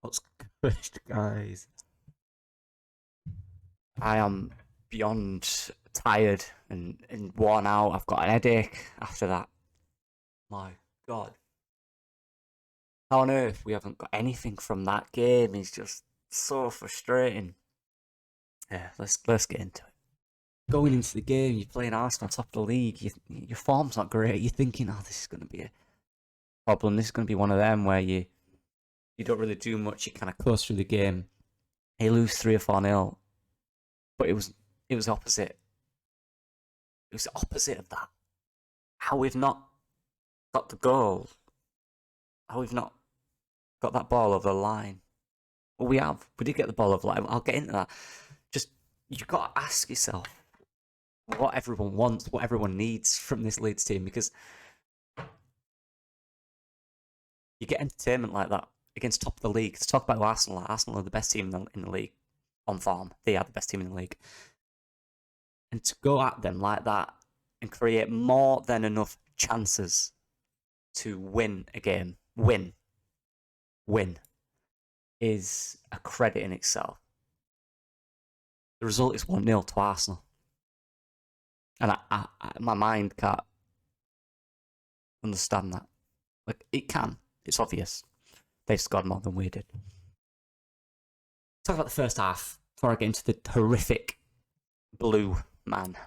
What's good, guys? I am beyond tired and worn out. I've got an headache after that. My God. How on earth we haven't got anything from that game is just so frustrating. Yeah, let's get into it. Going into the game, you're playing Arsenal top of the league. Your form's not great. You're thinking, oh, this is going to be a problem. This is going to be one of them where you don't really do much. You kind of coast through the game. You lose 3 or 4 nil, but it was opposite. It was the opposite of that. How we've not got the goal. How we've not got that ball over the line. Well, we have. We did get the ball over the line. I'll get into that. Just, you've got to ask yourself what everyone wants, what everyone needs from this Leeds team, because you get entertainment like that against top of the league. Let's talk about Arsenal. Arsenal are the best team in the league on form. They are the best team in the league. And to go at them like that and create more than enough chances to win a game, win, is a credit in itself. The result is 1-0 to Arsenal. And my mind can't understand that. Like, it can. It's obvious. They've scored more than we did. Talk about the first half before I get into the horrific blue man.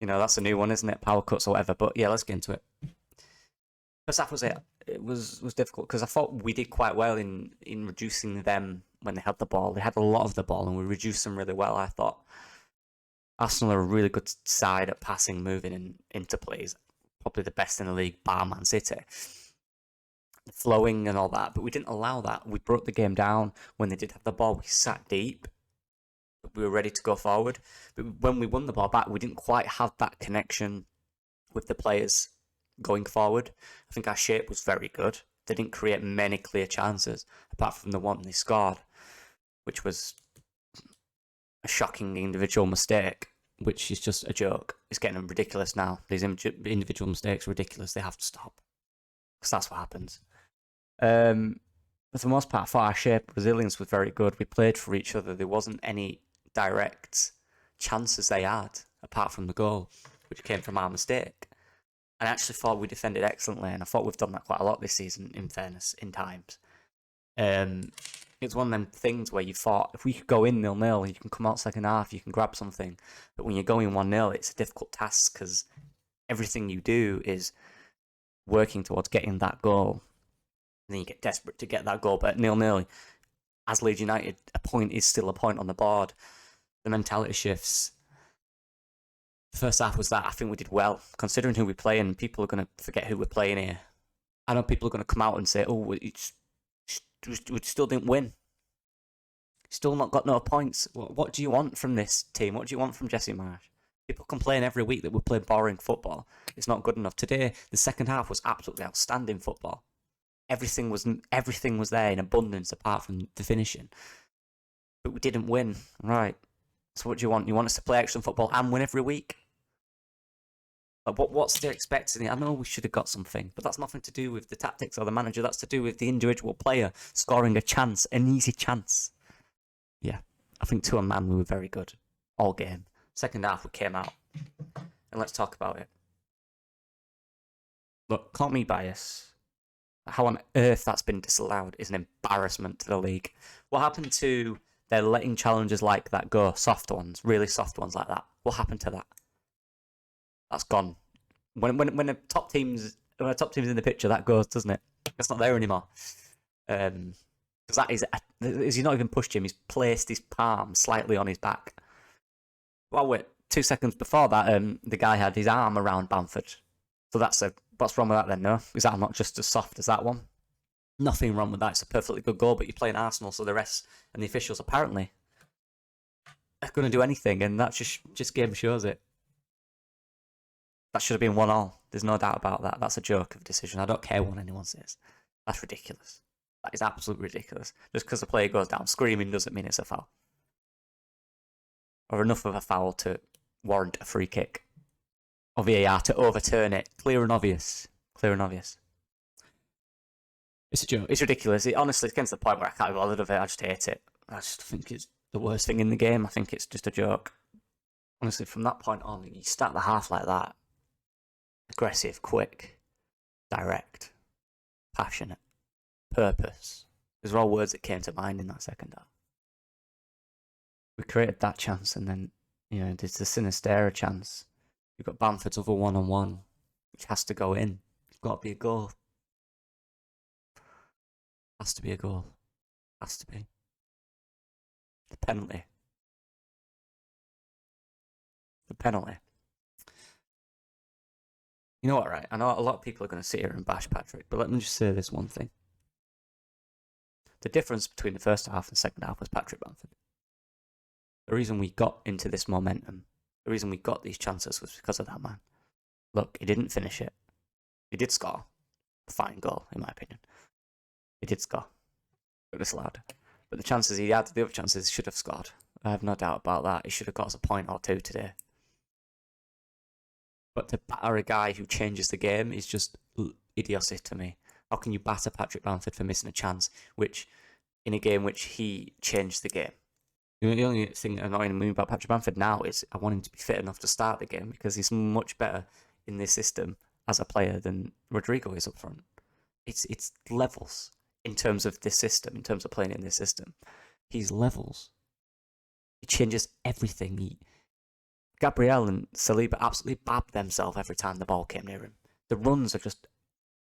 You know, that's a new one, isn't it? Power cuts or whatever. But yeah, let's get into it. First half was it. It was difficult because I thought we did quite well in reducing them when they had the ball. They had a lot of the ball and we reduced them really well. I thought Arsenal are a really good side at passing, moving, and into plays. Probably the best in the league, bar Man City. Flowing and all that, but we didn't allow that. We broke the game down when they did have the ball. We sat deep. We were ready to go forward. But when we won the ball back, we didn't quite have that connection with the players going forward. I think our shape was very good. They didn't create many clear chances, apart from the one they scored, which was a shocking individual mistake, which is just a joke. It's getting ridiculous now. These individual mistakes are ridiculous. They have to stop. Because that's what happens. For the most part, I thought our shape resilience was very good. We played for each other. There wasn't any direct chances they had, apart from the goal, which came from our mistake. And I actually thought we defended excellently, and I thought we've done that quite a lot this season, in fairness, in times. It's one of them things where you thought, if we could go in 0-0, you can come out second half, you can grab something. But when you're going 1-0, it's a difficult task, because everything you do is working towards getting that goal. And then you get desperate to get that goal. But at 0-0, as Leeds United, a point is still a point on the board. The mentality shifts. The first half was that. I think we did well. Considering who we're playing, people are going to forget who we're playing here. I know people are going to come out and say, oh, we still didn't win. Still not got no points. What do you want from this team? What do you want from Jesse Marsh? People complain every week that we play boring football. It's not good enough. Today, the second half was absolutely outstanding football. Everything was there in abundance apart from the finishing. But we didn't win. Right. So what do you want? You want us to play excellent football and win every week? Like, what's the expecting? I know we should have got something, but that's nothing to do with the tactics or the manager. That's to do with the individual player scoring a chance, an easy chance. Yeah, I think to a man we were very good all game. Second half we came out, and let's talk about it. Look, call me biased. How on earth that's been disallowed is an embarrassment to the league. What happened to their letting challenges like that go? Soft ones, really soft ones like that. What happened to that? That's gone. When a top team's in the picture, that goes, doesn't it? It's not there anymore. Because that is, he's not even pushed him. He's placed his palm slightly on his back. Well, wait, 2 seconds before that, the guy had his arm around Bamford. So what's wrong with that then? No, is that not just as soft as that one? Nothing wrong with that. It's a perfectly good goal, but you're playing Arsenal, so the refs and the officials apparently are going to do anything, and that just game shows it. That should have been 1-1. There's no doubt about that. That's a joke of a decision. I don't care what anyone says. That's ridiculous. That is absolutely ridiculous. Just because the player goes down screaming doesn't mean it's a foul. Or enough of a foul to warrant a free kick. Or VAR to overturn it. Clear and obvious. Clear and obvious. It's a joke. It's ridiculous. Honestly, it's getting to the point where I can't be bothered of it. I just hate it. I just think it's the worst thing in the game. I think it's just a joke. Honestly, from that point on, you start the half like that. Aggressive, quick, direct, passionate, purpose. Those are all words that came to mind in that second half. We created that chance, and then, there's the Sinistera chance. You've got Bamford's other one-on-one, which has to go in. It's got to be a goal. Has to be a goal. Has to be. The penalty. The penalty. You know what, right? I know a lot of people are going to sit here and bash Patrick, but let me just say this one thing. The difference between the first half and the second half was Patrick Bamford. The reason we got into this momentum, the reason we got these chances was because of that man. Look, he didn't finish it. He did score. A fine goal, in my opinion. He did score. It was allowed. But the chances he had, the other chances, he should have scored. I have no doubt about that. He should have got us a point or two today. But to batter a guy who changes the game is just idiocy to me. How can you batter Patrick Bamford for missing a chance, which in a game which he changed the game? The only thing annoying me about Patrick Bamford now is I want him to be fit enough to start the game because he's much better in this system as a player than Rodrigo is up front. It's levels in terms of this system, in terms of playing in this system. He's levels. He changes everything. Gabriel and Saliba absolutely babbed themselves every time the ball came near him. The runs are just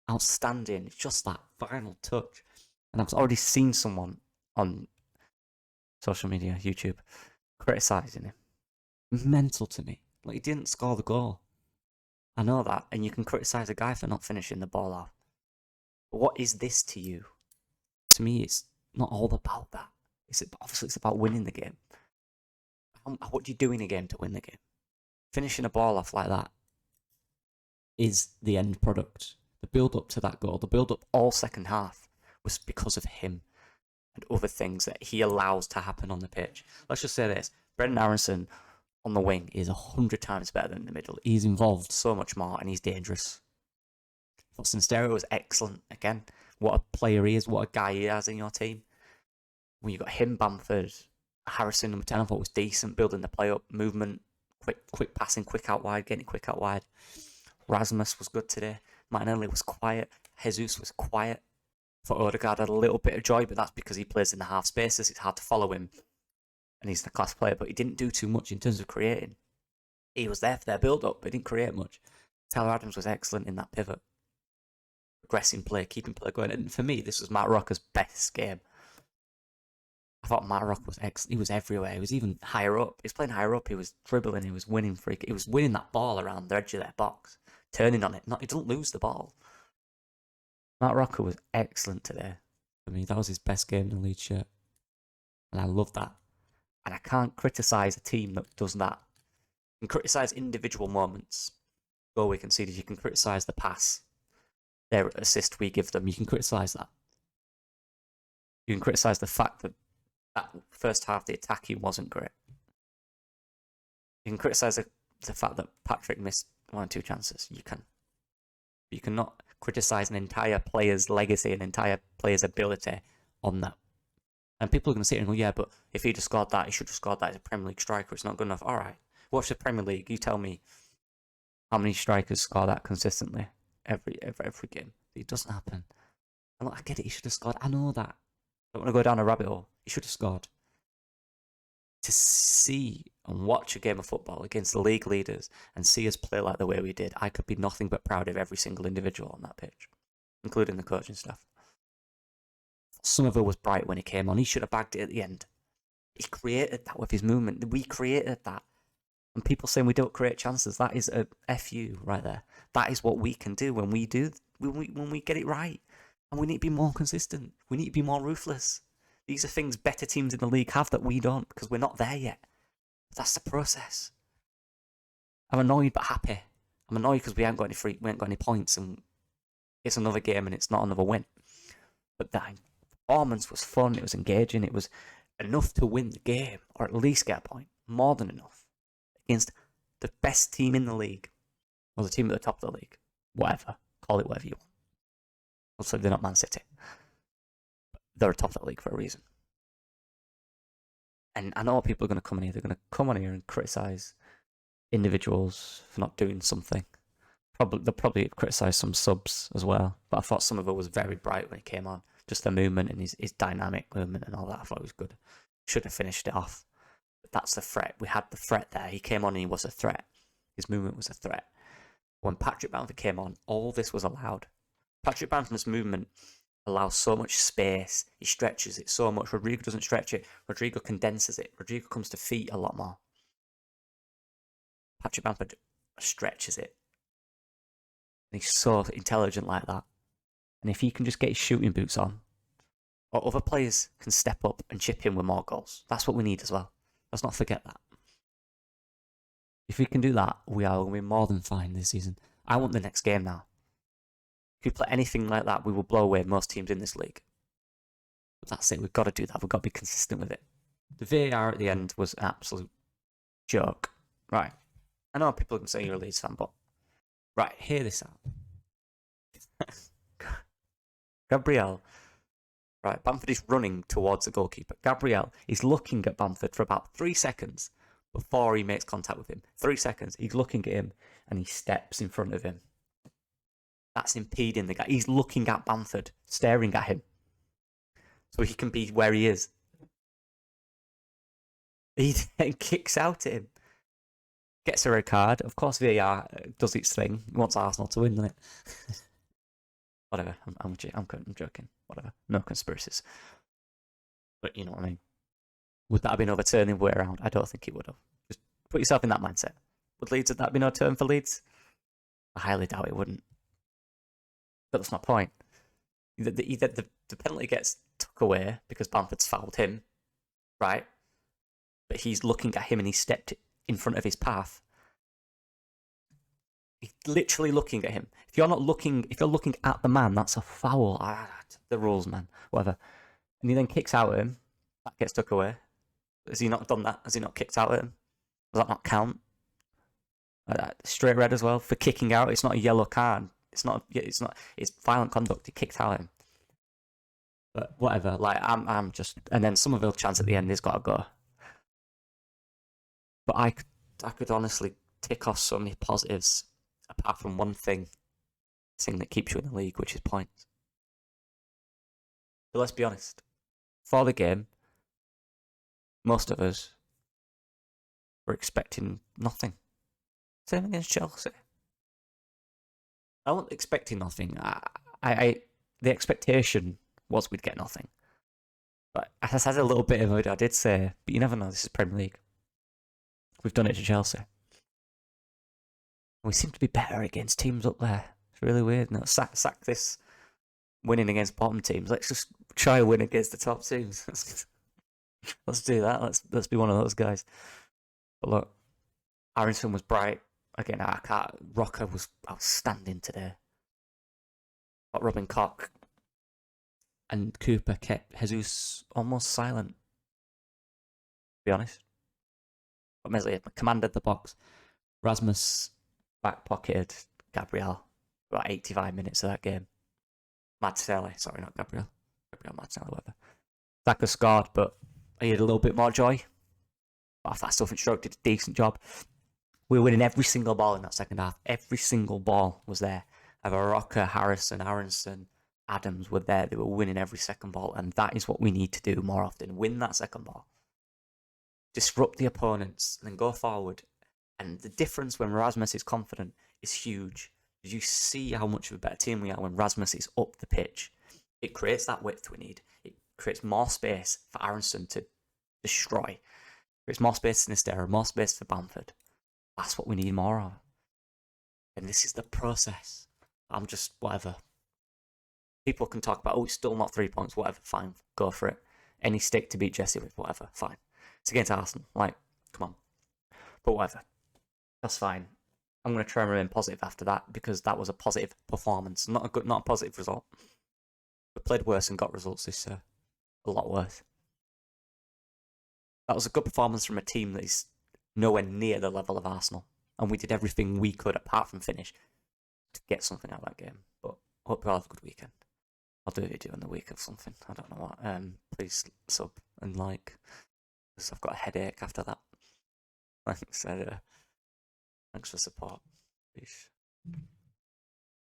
outstanding. It's just that final touch. And I've already seen someone on social media, YouTube, criticising him. Mental to me. Like, he didn't score the goal. I know that, and you can criticise a guy for not finishing the ball off. But what is this to you? To me, it's not all about that. Obviously, it's about winning the game. What do you do in a game to win the game? Finishing a ball off like that is the end product. The build-up to that goal, the build-up all second half, was because of him and other things that he allows to happen on the pitch. Let's just say this. Brendan Aronson on the wing is 100 times better than in the middle. He's involved so much more and he's dangerous. Sinistera was excellent. Again, what a player he is, what a guy he has in your team. When you got him, Bamford, Harrison, number 10, I thought was decent, building the play up, movement, quick passing, quick out wide, getting it quick out wide. Rasmus was good today. Martinelli was quiet. Jesus was quiet. For Odegaard had a little bit of joy, but that's because he plays in the half spaces. It's hard to follow him. And he's the class player, but he didn't do too much in terms of creating. He was there for their build-up, but he didn't create much. Tyler Adams was excellent in that pivot. Progressing play, keeping play going. And for me, this was Matt Rocker's best game. I thought Matt Rock was excellent. He was everywhere. He was even higher up. He was playing higher up. He was dribbling. He was winning he was winning that ball around the edge of their box. Turning on it. He doesn't lose the ball. Matt Rocker was excellent today. For me, that was his best game in the Leeds shirt. And I love that. And I can't criticise a team that does that. You can criticise individual moments. Goal we conceded. You can criticise the pass. Their assist we give them. You can criticise that. You can criticise the fact that first half the attacking wasn't great. You can criticise the fact that Patrick missed 1 or 2 chances. You can. But you cannot criticise an entire player's legacy, an entire player's ability on that. And people are going to sit here and go, yeah, but if he'd have scored that, he should have scored that as a Premier League striker. It's not good enough. All right. Watch the Premier League. You tell me how many strikers score that consistently every game. It doesn't happen. And look, I get it. He should have scored. I know that. I don't want to go down a rabbit hole. He should have scored. To see and watch a game of football against the league leaders and see us play like the way we did, I could be nothing but proud of every single individual on that pitch, including the coaching staff. Somerville was bright when he came on. He should have bagged it at the end. He created that with his movement. We created that. And people saying we don't create chances, that is a FU right there. That is what we can do when we get it right. And we need to be more consistent. We need to be more ruthless. These are things better teams in the league have that we don't, because we're not there yet. That's the process. I'm annoyed but happy. I'm annoyed because we ain't got any points, and it's another game and it's not another win. But that performance was fun. It was engaging. It was enough to win the game, or at least get a point. More than enough against the best team in the league, or the team at the top of the league. Whatever, call it whatever you want. Also, they're not Man City. they're top of the league for a reason. And I know people are going to come in here. They're going to come on here and criticise individuals for not doing something. They'll probably criticise some subs as well. But I thought some of it was very bright when he came on. Just the movement and his dynamic movement and all that. I thought it was good. Should have finished it off. But that's the threat. We had the threat there. He came on and he was a threat. His movement was a threat. When Patrick Bamford came on, all this was allowed. Patrick Bamford's movement allows so much space. He stretches it so much. Rodrigo doesn't stretch it. Rodrigo condenses it. Rodrigo comes to feet a lot more. Patrick Bamford stretches it. And he's so intelligent like that. And if he can just get his shooting boots on, or other players can step up and chip in with more goals. That's what we need as well. Let's not forget that. If we can do that, we are going to be more than fine this season. I want the next game now. If we play anything like that, we will blow away most teams in this league. But that's it. We've got to do that. We've got to be consistent with it. The VAR at the end was an absolute joke. Right. I know people can say you're a Leeds fan, but... Right, hear this out. Gabriel. Right, Bamford is running towards the goalkeeper. Gabriel is looking at Bamford for about 3 seconds before he makes contact with him. 3 seconds. He's looking at him and he steps in front of him. That's impeding the guy. He's looking at Bamford, staring at him. So he can be where he is. He then kicks out at him. Gets a red card. Of course, VAR does its thing. He wants Arsenal to win, doesn't it? Whatever. I'm joking. Whatever. No conspiracies. But you know what I mean. Would that have been overturned the way around? I don't think it would have. Just put yourself in that mindset. Would Leeds have that been overturned for Leeds? I highly doubt it wouldn't. But that's my point. Either the penalty gets took away because Bamford's fouled him, right? But he's looking at him and he stepped in front of his path. He's literally looking at him. If you're looking at the man, that's a foul. The rules, man. Whatever. And he then kicks out at him. That gets took away. Has he not done that? Has he not kicked out at him? Does that not count? Straight red as well for kicking out. It's not a yellow card. It's not. It's violent conduct. He kicked out at him. But whatever. Like I'm just. And then Somerville chance at the end. He's got to go. But I could honestly tick off so many positives apart from one thing that keeps you in the league, which is points. But let's be honest. For the game, most of us were expecting nothing. Same against Chelsea. I wasn't expecting nothing. The expectation was we'd get nothing. But as I had a little bit of it, I did say, but you never know, this is Premier League. We've done it to Chelsea. We seem to be better against teams up there. It's really weird. No, sack this winning against bottom teams. Let's just try a win against the top teams. Let's do that. Let's be one of those guys. But look, Aronson was bright. Again, Rocker was outstanding today. But Robin Koch and Cooper kept Jesus almost silent. To be honest. But Meslier commanded the box. Rasmus back-pocketed Gabriel for about 85 minutes of that game. Martinelli, sorry, not Gabriel. Gabriel Martinelli, whatever. Saka scored, but he had a little bit more joy. But I still think Stroke did a decent job. We were winning every single ball in that second half. Every single ball was there. Either Rocker, Harrison, Aronson, Adams were there. They were winning every second ball, and that is what we need to do more often. Win that second ball. Disrupt the opponents and then go forward. And the difference when Rasmus is confident is huge. You see how much of a better team we are when Rasmus is up the pitch. It creates that width we need. It creates more space for Aronson to destroy. It creates more space in Nistera, more space for Bamford. That's what we need more of. And this is the process. I'm just, whatever. People can talk about, it's still not 3 points, whatever, fine, go for it. Any stick to beat Jesse with, whatever, fine. It's against Arsenal, like, come on. But whatever. That's fine. I'm going to try and remain positive after that because that was a positive performance, not a positive result. We played worse and got results this year. A lot worse. That was a good performance from a team that is nowhere near the level of Arsenal. And we did everything we could, apart from finish, to get something out of that game. But I hope you all have a good weekend. I'll do a video in the week of something. I don't know what. Please sub and like, because I've got a headache after that. Thanks, thanks for support. Peace.